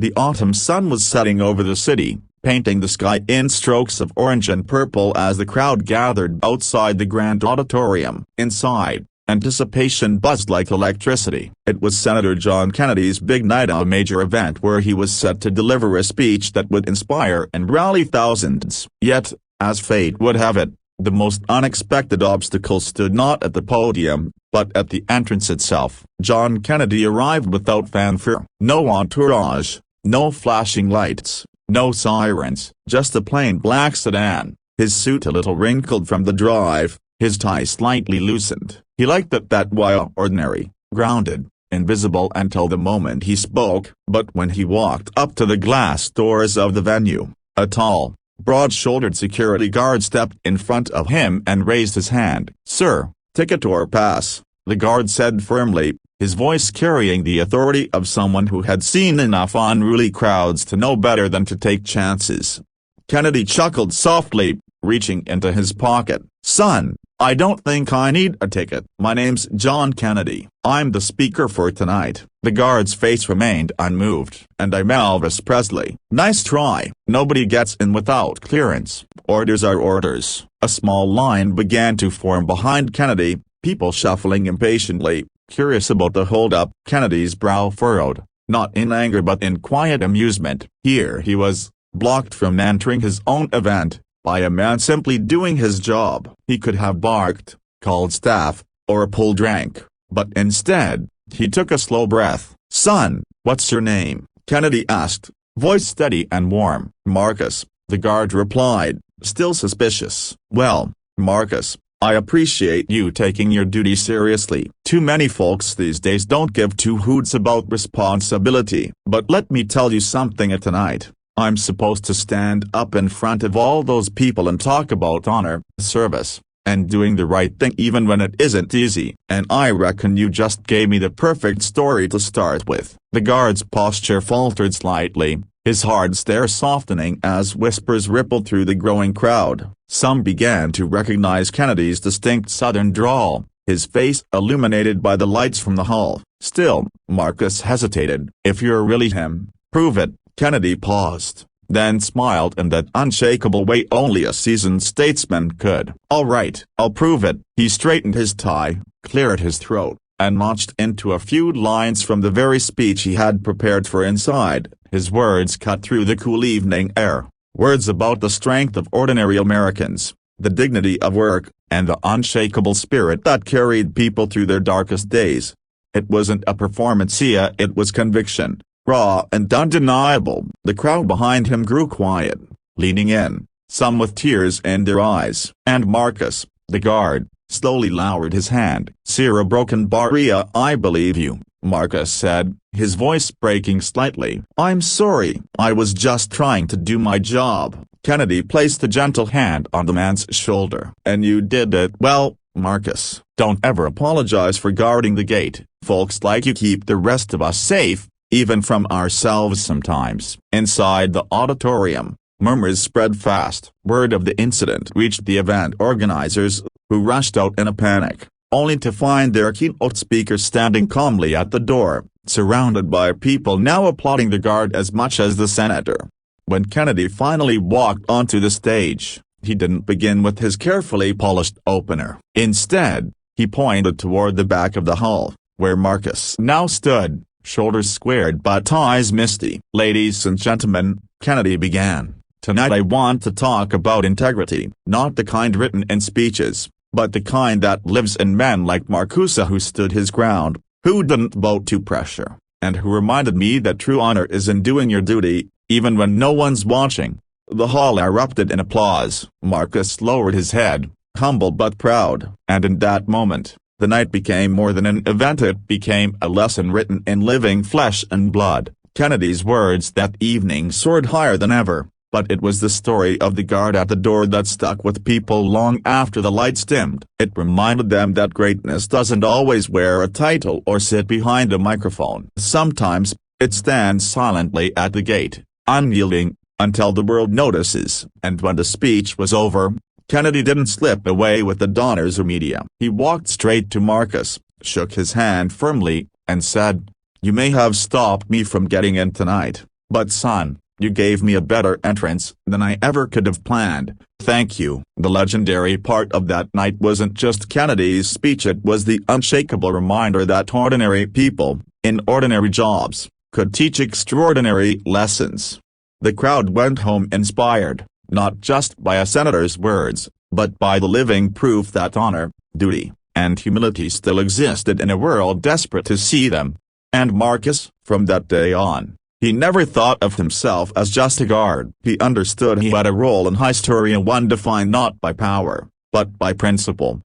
The autumn sun was setting over the city, painting the sky in strokes of orange and purple as the crowd gathered outside the grand auditorium. Inside, anticipation buzzed like electricity. It was Senator John Kennedy's big night, a major event where he was set to deliver a speech that would inspire and rally thousands. Yet, as fate would have it, the most unexpected obstacle stood not at the podium, but at the entrance itself. John Kennedy arrived without fanfare. No entourage, no flashing lights, no sirens, just a plain black sedan, his suit a little wrinkled from the drive, his tie slightly loosened. He liked it that while ordinary, grounded, invisible until the moment he spoke, but when he walked up to the glass doors of the venue, a tall, broad-shouldered security guard stepped in front of him and raised his hand. "Sir, ticket or pass," the guard said firmly, his voice carrying the authority of someone who had seen enough unruly crowds to know better than to take chances. Kennedy chuckled softly, reaching into his pocket. "Son, I don't think I need a ticket. My name's John Kennedy. I'm the speaker for tonight." The guard's face remained unmoved. "And I'm Elvis Presley." "Nice try. Nobody gets in without clearance. Orders are orders." A small line began to form behind Kennedy, people shuffling impatiently, curious about the hold-up. Kennedy's brow furrowed, not in anger but in quiet amusement. Here he was, blocked from entering his own event, by a man simply doing his job. He could have barked, called staff, or pulled rank, but instead, he took a slow breath. "Son, what's your name?" Kennedy asked, voice steady and warm. "Marcus," the guard replied, still suspicious. "Well, Marcus, I appreciate you taking your duty seriously. Too many folks these days don't give two hoots about responsibility. But let me tell you something tonight. I'm supposed to stand up in front of all those people and talk about honor, service, and doing the right thing even when it isn't easy. And I reckon you just gave me the perfect story to start with." The guard's posture faltered slightly, his hard stare softening as whispers rippled through the growing crowd. Some began to recognize Kennedy's distinct southern drawl, his face illuminated by the lights from the hall. Still, Marcus hesitated. "If you're really him, prove it." Kennedy paused, then smiled in that unshakable way only a seasoned statesman could. "All right, I'll prove it." He straightened his tie, cleared his throat, and launched into a few lines from the very speech he had prepared for inside. His words cut through the cool evening air, words about the strength of ordinary Americans, the dignity of work, and the unshakable spirit that carried people through their darkest days. It wasn't a performance, it was conviction, raw and undeniable. The crowd behind him grew quiet, leaning in, some with tears in their eyes. And Marcus, the guard, slowly lowered his hand. "Sierra Broken Barria, I believe you," Marcus said, his voice breaking slightly. "I'm sorry, I was just trying to do my job." Kennedy placed a gentle hand on the man's shoulder. "And you did it well, Marcus. Don't ever apologize for guarding the gate. Folks like you keep the rest of us safe, even from ourselves sometimes." Inside the auditorium, murmurs spread fast. Word of the incident reached the event organizers, who rushed out in a panic, only to find their keynote speaker standing calmly at the door, surrounded by people now applauding the guard as much as the senator. When Kennedy finally walked onto the stage, he didn't begin with his carefully polished opener. Instead, he pointed toward the back of the hall, where Marcus now stood, shoulders squared but eyes misty. "Ladies and gentlemen," Kennedy began, "tonight I want to talk about integrity. Not the kind written in speeches, but the kind that lives in men like Marcus, who stood his ground, who didn't bow to pressure, and who reminded me that true honor is in doing your duty, even when no one's watching." The hall erupted in applause. Marcus lowered his head, humble but proud. And in that moment, the night became more than an event, it became a lesson written in living flesh and blood. Kennedy's words that evening soared higher than ever, but it was the story of the guard at the door that stuck with people long after the lights dimmed. It reminded them that greatness doesn't always wear a title or sit behind a microphone. Sometimes, it stands silently at the gate, unyielding, until the world notices. And when the speech was over, Kennedy didn't slip away with the donors or media. He walked straight to Marcus, shook his hand firmly, and said, "You may have stopped me from getting in tonight, But son, you gave me a better entrance than I ever could have planned, thank you." The legendary part of that night wasn't just Kennedy's speech, it was the unshakable reminder that ordinary people, in ordinary jobs, could teach extraordinary lessons. The crowd went home inspired, not just by a senator's words, but by the living proof that honor, duty, and humility still existed in a world desperate to see them. And Marcus, from that day on, he never thought of himself as just a guard. He understood he had a role in history, and one defined not by power, but by principle.